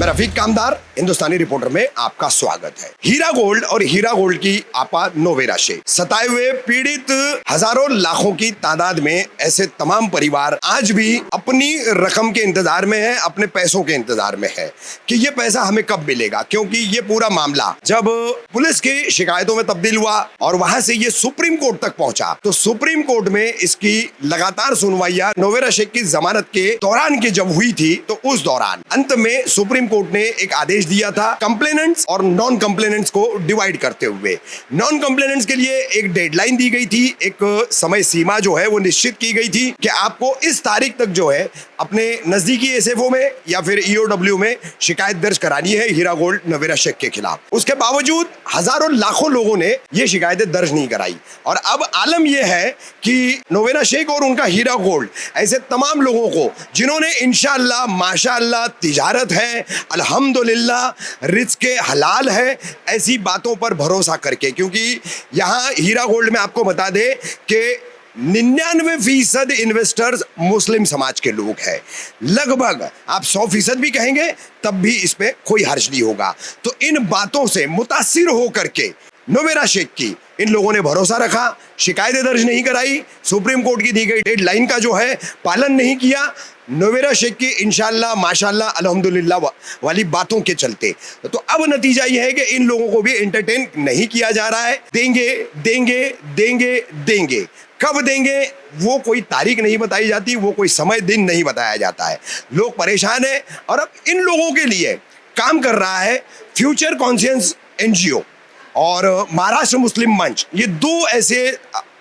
मैं रफीक कामदार, हिंदुस्तानी रिपोर्टर में आपका स्वागत है। हीरा गोल्ड और हीरा गोल्ड की आपा नोवेरा शेख, सताए हुए पीड़ित हजारों लाखों की तादाद में ऐसे तमाम परिवार आज भी अपनी रकम के इंतजार में है, अपने पैसों के इंतजार में है कि ये पैसा हमें कब मिलेगा, क्योंकि ये पूरा मामला जब पुलिस की शिकायतों में तब्दील हुआ और वहां से ये सुप्रीम कोर्ट तक पहुंचा, तो सुप्रीम कोर्ट में इसकी लगातार सुनवाइयां नोवेरा शेख की जमानत के दौरान की जब हुई थी, तो उस दौरान अंत में सुप्रीम कोर्ट ने एक आदेश दिया था कंप्लेनेंट्स और नॉन कंप्लेनेंट्स को डिवाइड करते हुए। नॉन कंप्लेनेंट्स के लिए एक डेडलाइन दी गई थी, एक समय सीमा जो है वो निश्चित की गई थी कि आपको इस तारीख तक जो है अपने नजदीकी एसएफओ में या फिर ईओडब्ल्यू में शिकायत दर्ज करानी है हीरा गोल्ड नोवेरा शेख के खिलाफ। उसके बावजूद हजारों लाखों लोगों ने ये शिकायतें दर्ज नहीं कराई और अब आलम यह है कि नोवेरा शेख और उनका हीरा गोल्ड ऐसे तमाम लोगों को जिन्होंने इंशाअल्लाह माशाअल्लाह तिजारत है, अल्हम्दुलिल्लाह रिज़्क़ हलाल है, ऐसी बातों पर भरोसा करके, क्योंकि यहाँ हीरा गोल्ड में आपको बता दे कि 99% इन्वेस्टर्स मुस्लिम समाज के लोग हैं। लगभग आप 100% भी कहेंगे तब भी इस पे कोई हर्ज नहीं होगा। तो इन बातों से मुतासिर होकर के नोवेरा शेख की इन लोगों ने भरोसा रखा, शिकायतें दर्ज नहीं कराई, सुप्रीम कोर्ट की दी गई डेडलाइन का जो है पालन नहीं किया, नोवेरा शेख की इंशाअल्लाह माशाअल्लाह अल्हम्दुलिल्लाह वाली बातों के चलते। तो अब नतीजा यह है कि इन लोगों को भी एंटरटेन नहीं किया जा रहा है। देंगे देंगे देंगे देंगे, कब देंगे वो कोई तारीख नहीं बताई जाती, वो कोई समय दिन नहीं बताया जाता है। लोग परेशान हैं और अब इन लोगों के लिए काम कर रहा है फ्यूचर कॉन्शियस एनजीओ और महाराष्ट्र मुस्लिम मंच। ये दो ऐसे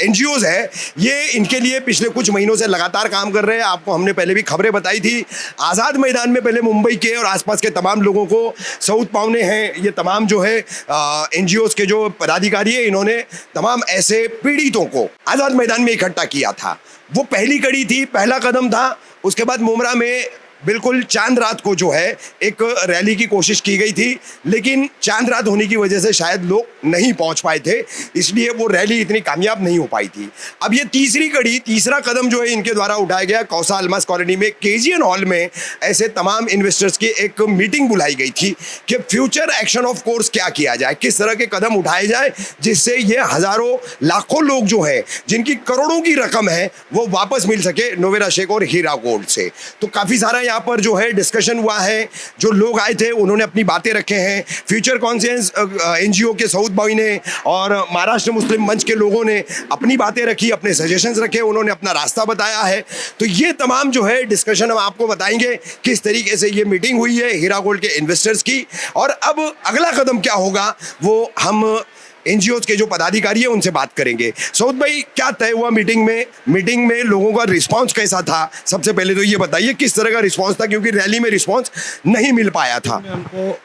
एनजीओज है, ये इनके लिए पिछले कुछ महीनों से लगातार काम कर रहे हैं। आपको हमने पहले भी खबरें बताई थी। आज़ाद मैदान में पहले मुंबई के और आसपास के तमाम लोगों को सऊद पावने हैं, ये तमाम जो है एनजीओज के जो पदाधिकारी है, इन्होंने तमाम ऐसे पीड़ितों को आज़ाद मैदान में इकट्ठा किया था। वो पहली कड़ी थी, पहला कदम था। उसके बाद मुमरा में बिल्कुल चांद रात को जो है एक रैली की कोशिश की गई थी, लेकिन चांद रात होने की वजह से शायद लोग नहीं पहुंच पाए थे, इसलिए वो रैली इतनी कामयाब नहीं हो पाई थी। अब ये तीसरी कड़ी, तीसरा कदम जो है इनके द्वारा उठाया गया। कौसा अलमास कॉलोनी में केजीएन हॉल में ऐसे तमाम इन्वेस्टर्स की एक मीटिंग बुलाई गई थी कि फ्यूचर एक्शन ऑफ कोर्स क्या किया जाए, किस तरह के कदम उठाए जाए जिससे ये हजारों लाखों लोग जो है जिनकी करोड़ों की रकम है वो वापस मिल सके नोवेरा शेख और हीरा गोल्ड से। तो काफ़ी सारा यहाँ पर जो है डिस्कशन हुआ है, जो लोग आए थे उन्होंने अपनी बातें रखे हैं। फ्यूचर कॉन्शियस एनजीओ के सऊद भाई ने और महाराष्ट्र मुस्लिम मंच के लोगों ने अपनी बातें रखी, अपने सजेशंस रखे, उन्होंने अपना रास्ता बताया है। तो ये तमाम जो है डिस्कशन हम आपको बताएंगे किस तरीके से ये मीटिंग हुई है हीरा गोल्ड के इन्वेस्टर्स की, और अब अगला कदम क्या होगा वो हम एनजीओ के जो पदाधिकारी है उनसे बात करेंगे। सऊद भाई, क्या तय हुआ मीटिंग में लोगों का रिस्पांस कैसा था? सबसे पहले तो ये बताइए किस तरह का रिस्पांस था, क्योंकि रैली में रिस्पांस नहीं मिल पाया था। हमको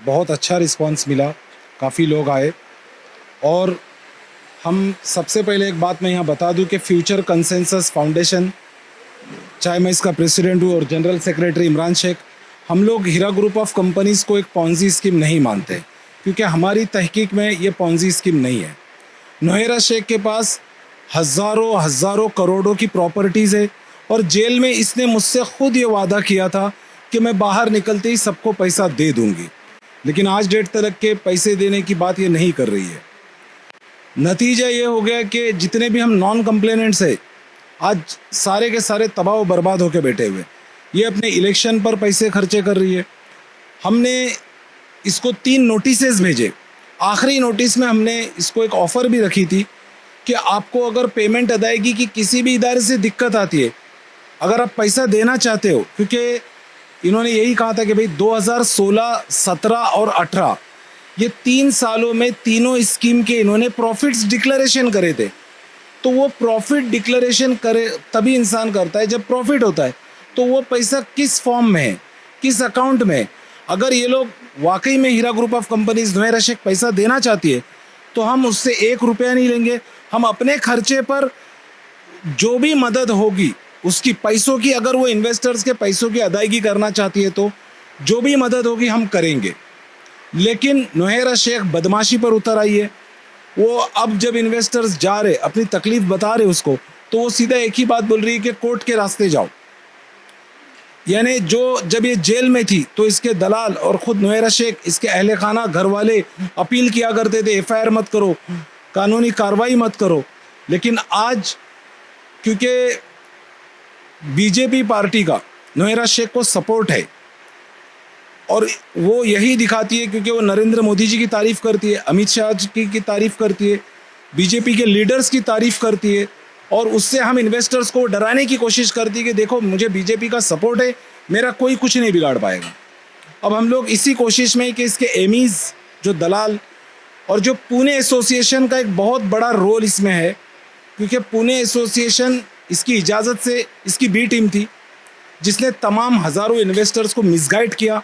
बहुत अच्छा रिस्पांस मिला, काफ़ी लोग आए। और हम सबसे पहले एक बात मैं यहाँ बता दूँ कि फ्यूचर कंसेंसस फाउंडेशन, चाहे मैं इसका प्रेसिडेंट हूँ और जनरल सेक्रेटरी इमरान शेख, हम लोग हीरा ग्रुप ऑफ कंपनीज़ को एक पॉन्जी स्कीम नहीं मानते, क्योंकि हमारी तहकीक में ये पॉन्जी स्कीम नहीं है। नोवेरा शेख के पास हज़ारों करोड़ों की प्रॉपर्टीज़ है और जेल में इसने मुझसे खुद ये वादा किया था कि मैं बाहर निकलते ही सबको पैसा दे दूंगी, लेकिन आज डेट तक के पैसे देने की बात ये नहीं कर रही है। नतीजा ये हो गया कि जितने भी हम नॉन कंप्लेनेंट्स है आज सारे के सारे तबाह व बर्बाद होकर बैठे हुए। ये अपने इलेक्शन पर पैसे खर्चे कर रही है। हमने इसको 3 नोटिसेस भेजे। आखिरी नोटिस में हमने इसको एक ऑफ़र भी रखी थी कि आपको अगर पेमेंट अदायगी की किसी भी इदारे से दिक्कत आती है, अगर आप पैसा देना चाहते हो, क्योंकि इन्होंने यही कहा था कि भाई 2016, 17 और 18 ये 3 सालों में तीनों स्कीम के इन्होंने प्रॉफिट्स डिक्लेरेशन करे थे। तो वो प्रॉफिट डिक्लेरेशन करे तभी इंसान करता है जब प्रॉफिट होता है। तो वो पैसा किस फॉर्म में है, किस अकाउंट में है? अगर ये लोग वाकई में हीरा group of companies Novera Sheikh पैसा देना चाहती है तो हम उससे 1 रुपया नहीं लेंगे। हम अपने खर्चे पर जो भी मदद होगी उसकी पैसों की, अगर वो इन्वेस्टर्स के पैसों की अदायगी करना चाहती है तो जो भी मदद होगी हम करेंगे। लेकिन नोवेरा शेख बदमाशी पर उतर आई है। वो अब जब इन्वेस्टर्स जा रहे, अपनी तकलीफ बता रहे उसको, तो वो सीधा एक ही बात बोल रही है कि कोर्ट के रास्ते जाओ। यानी जो जब ये जेल में थी तो इसके दलाल और खुद नोएरा शेख, इसके अहले खाना, घर वाले अपील किया करते थे एफआईआर मत करो, कानूनी कार्रवाई मत करो। लेकिन आज क्योंकि बीजेपी पार्टी का नोएरा शेख को सपोर्ट है और वो यही दिखाती है क्योंकि वो नरेंद्र मोदी जी की तारीफ करती है, अमित शाह जी की तारीफ करती है, बीजेपी के लीडर्स की तारीफ करती है और उससे हम इन्वेस्टर्स को डराने की कोशिश करती है कि देखो मुझे बीजेपी का सपोर्ट है, मेरा कोई कुछ नहीं बिगाड़ पाएगा। अब हम लोग इसी कोशिश में कि इसके एमीज़ जो दलाल और जो पुणे एसोसिएशन का एक बहुत बड़ा रोल इसमें है, क्योंकि पुणे एसोसिएशन इसकी इजाज़त से इसकी बी टीम थी जिसने तमाम हज़ारों इन्वेस्टर्स को मिसगाइड किया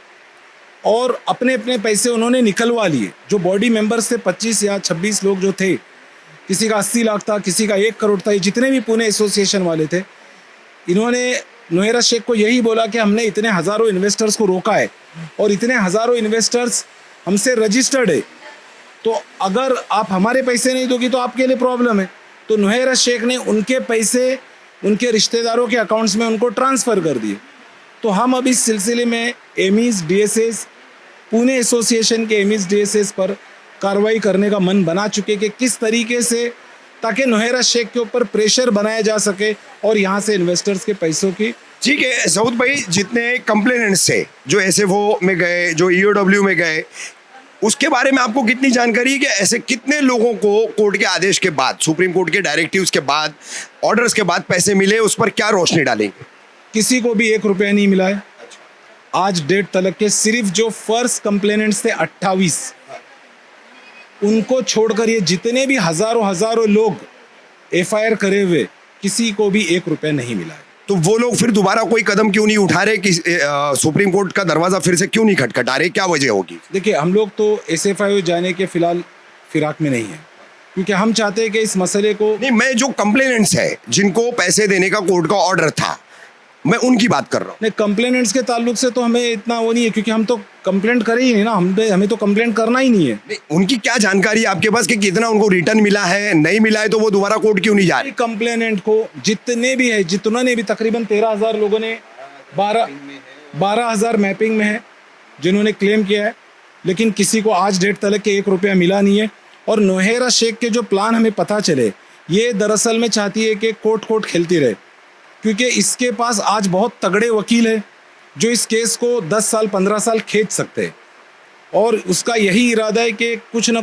और अपने अपने पैसे उन्होंने निकलवा लिए। जो बॉडी मेंबर्स थे 25 या 26 लोग जो थे, किसी का 80 लाख था, किसी का 1 करोड़ था, ये जितने भी पुणे एसोसिएशन वाले थे, इन्होंने नोएरा शेख को यही बोला कि हमने इतने हज़ारों इन्वेस्टर्स को रोका है और इतने हज़ारों इन्वेस्टर्स हमसे रजिस्टर्ड है, तो अगर आप हमारे पैसे नहीं दोगी तो आपके लिए प्रॉब्लम है। तो नोएरा शेख ने उनके पैसे उनके रिश्तेदारों के अकाउंट्स में उनको ट्रांसफ़र कर दिए। तो हम अब इस सिलसिले में एमीज़ डीएसएस, पुणे एसोसिएशन के एमीज़ डीएसएस पर कार्रवाई करने का मन बना चुके कि किस तरीके से ताकि नोएरा शेख के ऊपर प्रेशर बनाया जा सके और यहाँ से इन्वेस्टर्स के पैसों की। ठीक है सऊद भाई, जितने कंप्लेनेंट्स थे जो एसएफओ में गए, जो ईओडब्ल्यू में गए, उसके बारे में आपको कितनी जानकारी है कि ऐसे कितने लोगों को कोर्ट के आदेश के बाद, सुप्रीम कोर्ट के डायरेक्टिव्स के बाद, ऑर्डर्स के बाद पैसे मिले, उस पर क्या रोशनी डालेंगे? किसी को भी 1 रुपया नहीं मिला है आज डेट तलक के। सिर्फ जो फर्स्ट कंप्लेनेंट्स थे 28, उनको छोड़कर ये जितने भी हजारों लोग एफआईआर करे हुए, किसी को भी 1 रुपया नहीं मिला है। तो वो लोग फिर दोबारा कोई कदम क्यों नहीं उठा रहे कि सुप्रीम कोर्ट का दरवाजा फिर से क्यों नहीं खटखटा रहे? क्या वजह होगी? देखिए, हम लोग तो एसएफआईओ जाने के फिलहाल फिराक में नहीं है, क्योंकि हम चाहते हैं कि इस मसले को नहीं, मैं जो कंप्लेनेंट्स है जिनको पैसे देने का कोर्ट का ऑर्डर था, मैं उनकी बात कर रहा हूँ। नहीं, कंप्लेनेंट्स के ताल्लुक से तो हमें इतना वो नहीं है, क्योंकि हम तो कंप्लेंट करें ही नहीं ना, हमें तो कंप्लेंट करना ही नहीं है। नहीं, उनकी क्या जानकारी है आपके पास कि कितना उनको रिटर्न मिला है, नहीं मिला है, तो वो दोबारा कोर्ट क्यों नहीं जा रहे? कंप्लेनेंट को जितने भी तकरीबन 13,000 लोगों ने 12,000 मैपिंग में है जिन्होंने क्लेम किया है, लेकिन किसी को आज डेट तक के 1 रुपया मिला नहीं है। और नोएरा शेख के जो प्लान हमें पता चले, ये दरअसल में चाहती है कि कोर्ट खेलती रहे, क्योंकि इसके पास आज बहुत तगड़े वकील हैं जो इस केस को 10 साल 15 साल खींच सकते हैं, और उसका यही इरादा है कि कुछ ना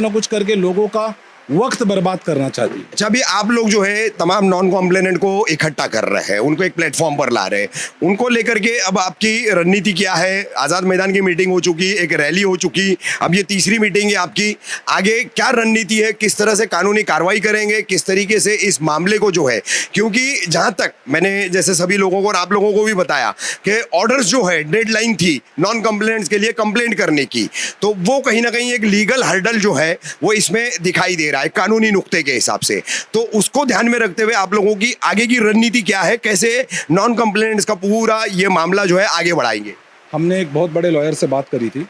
कुछ करके लोगों का वक्त बर्बाद करना चाहती है। अच्छा, अभी आप लोग जो है तमाम नॉन कॉम्प्लेनेंट को इकट्ठा कर रहे हैं, उनको एक प्लेटफॉर्म पर ला रहे हैं, उनको लेकर के अब आपकी रणनीति क्या है? आज़ाद मैदान की मीटिंग हो चुकी, एक रैली हो चुकी, अब ये तीसरी मीटिंग है आपकी, आगे क्या रणनीति है? किस तरह से कानूनी कार्रवाई करेंगे? किस तरीके से इस मामले को जो है, क्योंकि जहाँ तक मैंने जैसे सभी लोगों को और आप लोगों को भी बताया कि ऑर्डर्स जो है, डेडलाइन थी नॉन कंप्लेनेंट्स के लिए कंप्लेंट करने की, तो वो कहीं ना कहीं एक लीगल हर्डल जो है वो इसमें दिखाई दे रहा है कानूनी नुक्ते के हिसाब से। तो उसको ध्यान में रखते हुए आप लोगों की आगे की रणनीति क्या है? कैसे नॉन कंप्लेनेंट्स का पूरा ये मामला जो है आगे बढ़ाएंगे? हमने एक बहुत बड़े लॉयर से बात करी थी,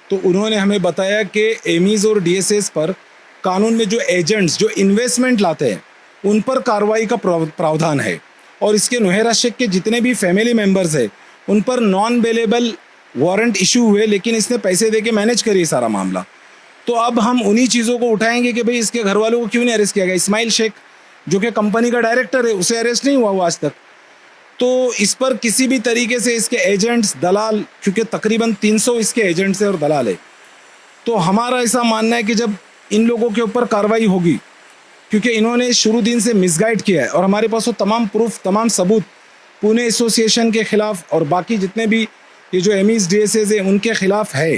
तो उन्होंने हमें बताया कि एमीज़ और डीएसएस पर कानून में जो एजेंट्स जो इन्वेस्टमेंट लाते हैं उन पर कार्रवाई का प्रावधान है, और इसके नोएरा शेख के जितने भी फैमिली मेम्बर्स हैं उन पर नॉन बेलेबल वारंट इशू हुए, लेकिन इसने पैसे दे के मैनेज करी सारा मामला। तो अब हम उन्हीं चीज़ों को उठाएंगे कि भाई इसके घर वालों को क्यों नहीं अरेस्ट किया गया। इस्माइल शेख जो कि कंपनी का डायरेक्टर है, उसे अरेस्ट नहीं हुआ आज तक। तो इस पर किसी भी तरीके से इसके एजेंट्स, दलाल, क्योंकि तकरीबन 300 इसके एजेंट्स हैं और दलाल है, तो हमारा ऐसा मानना है कि जब इन लोगों के ऊपर कार्रवाई होगी, क्योंकि इन्होंने शुरू दिन से मिसगाइड किया है और हमारे पास वो तमाम प्रूफ, तमाम सबूत पुणे एसोसिएशन के ख़िलाफ़ और बाकी जितने भी ये जो एमीज़ डीएसएस है उनके ख़िलाफ़ है,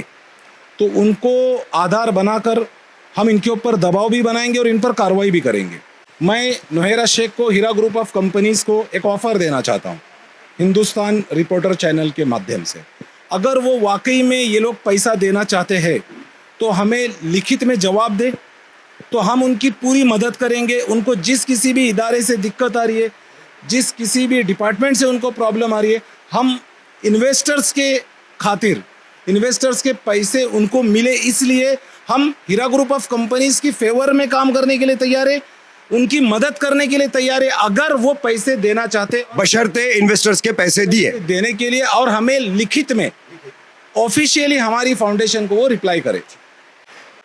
तो उनको आधार बनाकर हम इनके ऊपर दबाव भी बनाएंगे और इन पर कार्रवाई भी करेंगे। मैं नोएरा शेख को, हीरा ग्रुप ऑफ कंपनीज़ को एक ऑफ़र देना चाहता हूँ हिंदुस्तान रिपोर्टर चैनल के माध्यम से। अगर वो वाकई में ये लोग पैसा देना चाहते हैं तो हमें लिखित में जवाब दे, तो हम उनकी पूरी मदद करेंगे। उनको जिस किसी भी इदारे से दिक्कत आ रही है, जिस किसी भी डिपार्टमेंट से उनको प्रॉब्लम आ रही है, हम इन्वेस्टर्स के खातिर, इन्वेस्टर्स के पैसे उनको मिले, इसलिए हम हीरा ग्रुप ऑफ कंपनीज़ की फेवर में काम करने के लिए तैयार है। उनकी मदद करने के लिए तैयार है अगर वो पैसे देना चाहते बशर्ते इन्वेस्टर्स के पैसे दिए। देने के लिए, और हमें लिखित में ऑफिशियली हमारी फाउंडेशन को वो रिप्लाई करे।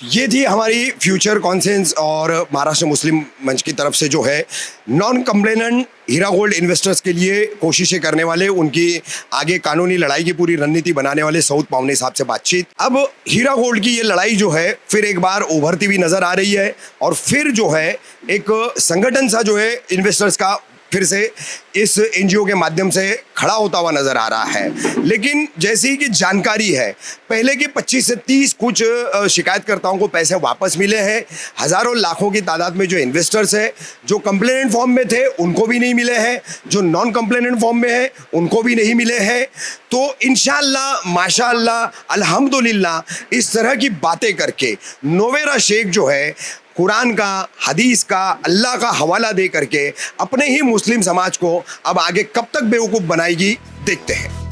ये थी हमारी फ्यूचर कॉन्सेंस और महाराष्ट्र मुस्लिम मंच की तरफ से जो है नॉन कंप्लेनेंट हीरा गोल्ड इन्वेस्टर्स के लिए कोशिशें करने वाले, उनकी आगे कानूनी लड़ाई की पूरी रणनीति बनाने वाले सऊद पावनी साहब से बातचीत। अब हीरा गोल्ड की ये लड़ाई जो है फिर एक बार उभरती हुई नजर आ रही है और फिर जो है एक संगठन सा जो है इन्वेस्टर्स का फिर से इस एनजीओ के माध्यम से खड़ा होता हुआ नजर आ रहा है। लेकिन जैसी कि जानकारी है, पहले के 25 से 30 कुछ शिकायतकर्ताओं को पैसे वापस मिले हैं। हजारों लाखों की तादाद में जो इन्वेस्टर्स है, जो कंप्लेनेंट फॉर्म में थे उनको भी नहीं मिले हैं, जो नॉन कंप्लेनेंट फॉर्म में है उनको भी नहीं मिले हैं। तो इंशाअल्लाह माशाअल्लाह अल्हम्दुलिल्लाह इस तरह की बातें करके नोवेरा शेख जो है कुरान का, हदीस का, अल्लाह का हवाला दे करके अपने ही मुस्लिम समाज को अब आगे कब तक बेवकूफ़ बनाएगी, देखते हैं।